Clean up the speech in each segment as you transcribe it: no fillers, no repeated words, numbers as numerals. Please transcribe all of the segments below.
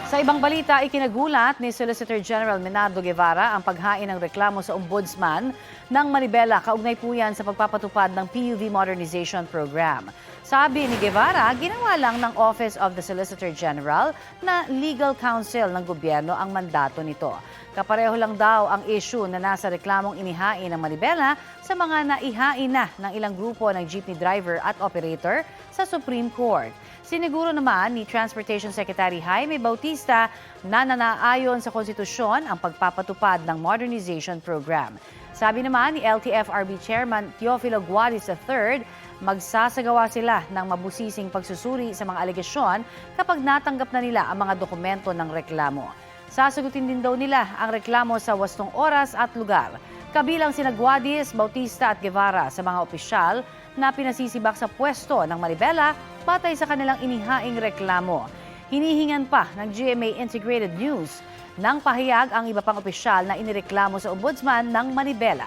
Sa ibang balita, ikinagulat ni Solicitor General Menardo Guevara ang paghain ng reklamo sa Ombudsman ng Manibela kaugnay po yan sa pagpapatupad ng PUV Modernization Program. Sabi ni Guevara, ginawa lang ng Office of the Solicitor General na legal counsel ng gobyerno ang mandato nito. Kapareho lang daw ang issue na nasa reklamong inihain ng Manibela sa mga naihain na ng ilang grupo ng jeepney driver at operator sa Supreme Court. Siniguro naman ni Transportation Secretary Jaime Bautista na nanaayon sa konstitusyon ang pagpapatupad ng modernization program. Sabi naman ni LTFRB Chairman Teofilo Guadis III, magsasagawa sila ng mabusising pagsusuri sa mga alegasyon kapag natanggap na nila ang mga dokumento ng reklamo. Sasagutin din daw nila ang reklamo sa wastong oras at lugar. Kabilang sina Guadis, Bautista at Guevara sa mga opisyal na pinasisibak sa pwesto ng Manibela batay sa kanilang inihaing reklamo. Hinihingan pa ng GMA Integrated News ng pahayag ang iba pang opisyal na inireklamo sa Ombudsman ng Manibela.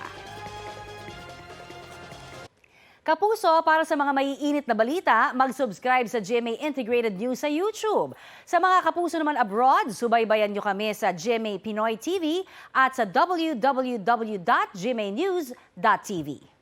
Kapuso, para sa mga maiinit na balita, mag-subscribe sa GMA Integrated News sa YouTube. Sa mga kapuso naman abroad, subaybayan nyo kami sa GMA Pinoy TV at sa www.gmanews.tv.